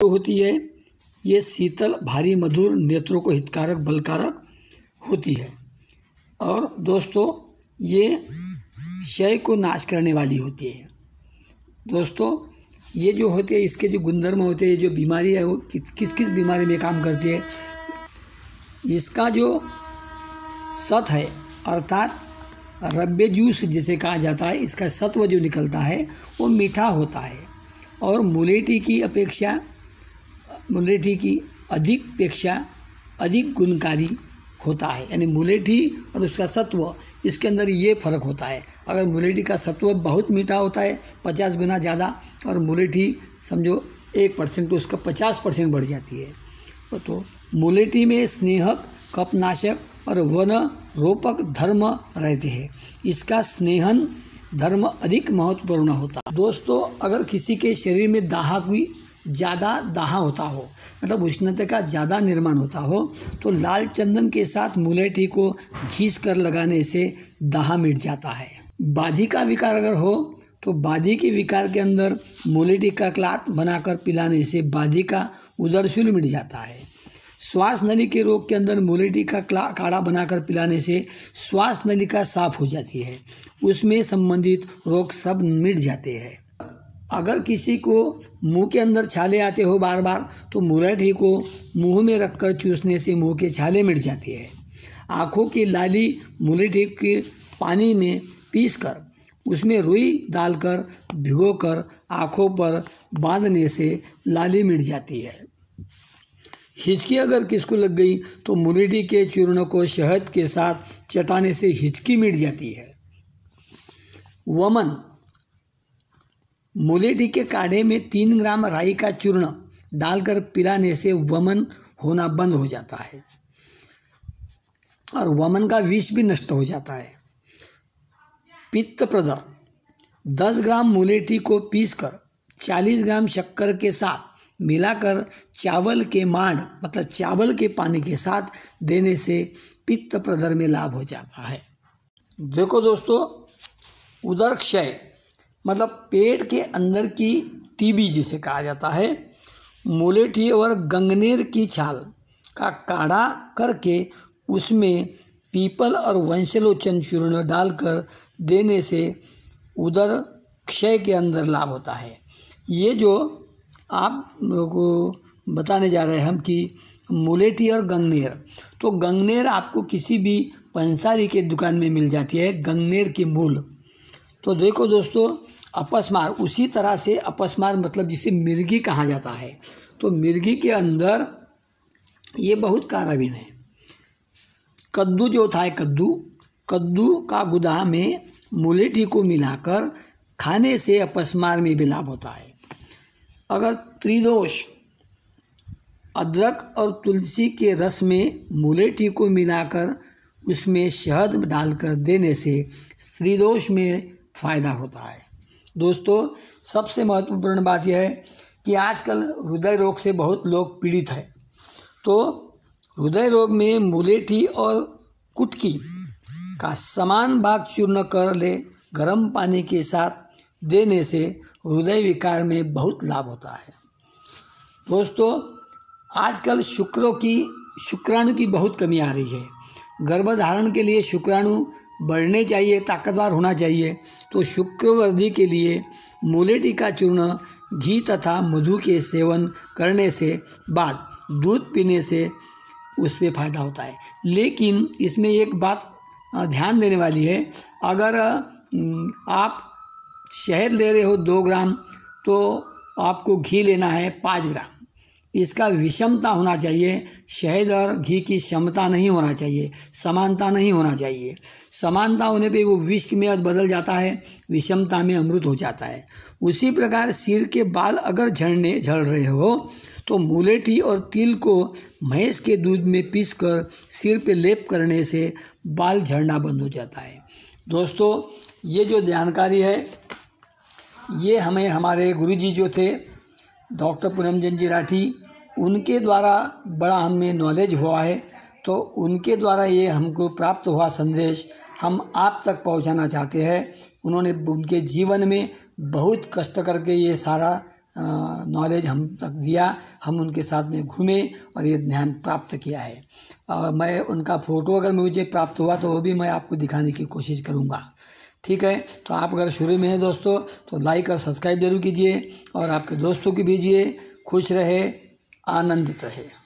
जो होती है ये शीतल, भारी, मधुर, नेत्रों को हितकारक, बलकारक होती है। और दोस्तों ये क्षय को नाश करने वाली होती है। दोस्तों ये जो होते हैं, इसके जो गुणधर्म होते हैं, जो बीमारी है वो किस किस बीमारी में काम करती है। इसका जो सत है अर्थात रब्बे जूस जिसे कहा जाता है, इसका सत्व जो निकलता है वो मीठा होता है और मुलेठी की अपेक्षा अधिक गुणकारी होता है। यानी मुलेठी और उसका सत्व, इसके अंदर ये फ़र्क होता है। अगर मुलेठी का सत्व बहुत मीठा होता है 50 गुना ज़्यादा, और मुलेठी समझो 1% तो उसका 50% बढ़ जाती है। तो मुलेठी में स्नेहक, कफनाशक और वन रोपक धर्म रहते हैं। इसका स्नेहन धर्म अधिक महत्वपूर्ण होता है। दोस्तों अगर किसी के शरीर में ज़्यादा दाह होता हो, मतलब उष्णता का ज़्यादा निर्माण होता हो, तो लाल चंदन के साथ मुलेठी को घिस कर लगाने से दाह मिट जाता है। बाधी का विकार अगर हो तो बाधी के विकार के अंदर मुलेठी का क्लात बनाकर पिलाने से बाधी का उदरशूल मिट जाता है। श्वास नली के रोग के अंदर मुलेठी का काढ़ा बनाकर पिलाने से श्वास नलिका साफ हो जाती है, उसमें संबंधित रोग सब मिट जाते हैं। अगर किसी को मुंह के अंदर छाले आते हो बार बार, तो मुलेठी को मुंह में रखकर चूसने से मुंह के छाले मिट जाती है। आँखों की लाली मुलेठी के पानी में पीसकर उसमें रुई डालकर भिगोकर आँखों पर बांधने से लाली मिट जाती है। हिचकी अगर किसको लग गई तो मुलेठी के चूर्ण को शहद के साथ चटाने से हिचकी मिट जाती है। वमन, मुलेठी के काढ़े में 3 ग्राम राई का चूर्ण डालकर पिलाने से वमन होना बंद हो जाता है और वमन का विष भी नष्ट हो जाता है। पित्त प्रदर, 10 ग्राम मुलेठी को पीसकर 40 ग्राम शक्कर के साथ मिलाकर चावल के मांड, मतलब चावल के पानी के साथ देने से पित्त प्रदर में लाभ हो जाता है। देखो दोस्तों, उदर क्षय मतलब पेट के अंदर की टीबी जिसे कहा जाता है, मुलेठी और गंगनेर की छाल का काढ़ा करके उसमें पीपल और वंशलोचन चूर्ण डालकर देने से उदर क्षय के अंदर लाभ होता है। ये जो आप लोगों को बताने जा रहे हैं हम कि मुलेठी और गंगनेर, तो गंगनेर आपको किसी भी पंसारी के दुकान में मिल जाती है, गंगनेर की मूल। तो देखो दोस्तों, अपस्मार, उसी तरह से अपस्मार मतलब जिसे मिर्गी कहा जाता है, तो मिर्गी के अंदर ये बहुत काराबीन है। कद्दू जो होता है, कद्दू का गुदा में मुलेठी को मिलाकर खाने से अपस्मार में भी लाभ होता है। अगर त्रिदोष, अदरक और तुलसी के रस में मुलेठी को मिलाकर उसमें शहद डालकर देने से त्रिदोष में फ़ायदा होता है। दोस्तों सबसे महत्वपूर्ण बात यह है कि आजकल हृदय रोग से बहुत लोग पीड़ित हैं, तो हृदय रोग में मुलेठी और कुटकी का समान भाग चूर्ण कर ले गर्म पानी के साथ देने से हृदय विकार में बहुत लाभ होता है। दोस्तों आजकल शुक्राणु की बहुत कमी आ रही है। गर्भधारण के लिए शुक्राणु बढ़ने चाहिए, ताकतवर होना चाहिए, तो शुक्रवृद्धि के लिए मुलेठी का चूर्ण घी तथा मधु के सेवन करने से बाद दूध पीने से उसमें फ़ायदा होता है। लेकिन इसमें एक बात ध्यान देने वाली है, अगर आप शहद ले रहे हो 2 ग्राम तो आपको घी लेना है 5 ग्राम। इसका विषमता होना चाहिए, शहद और घी की क्षमता नहीं होना चाहिए, समानता नहीं होना चाहिए। समानता होने पे वो विष में बदल जाता है, विषमता में अमृत हो जाता है। उसी प्रकार सिर के बाल अगर झड़ रहे हो तो मुलेठी और तिल को भैंस के दूध में पीसकर सिर पे लेप करने से बाल झड़ना बंद हो जाता है। दोस्तों ये जो जानकारी है ये हमें हमारे गुरुजी जो थे डॉक्टर पूनमचंद जी राठी, उनके द्वारा बड़ा हमें नॉलेज हुआ है, तो उनके द्वारा ये हमको प्राप्त हुआ संदेश हम आप तक पहुंचाना चाहते हैं। उन्होंने उनके जीवन में बहुत कष्ट करके ये सारा नॉलेज हम तक दिया, हम उनके साथ में घूमे और ये ज्ञान प्राप्त किया है। और मैं उनका फ़ोटो अगर मुझे प्राप्त हुआ तो वो भी मैं आपको दिखाने की कोशिश करूँगा। ठीक है, तो आप अगर शुरू में हैं दोस्तों तो लाइक और सब्सक्राइब जरूर कीजिए और आपके दोस्तों की भेजिए। खुश रहे, आनंदित रहे।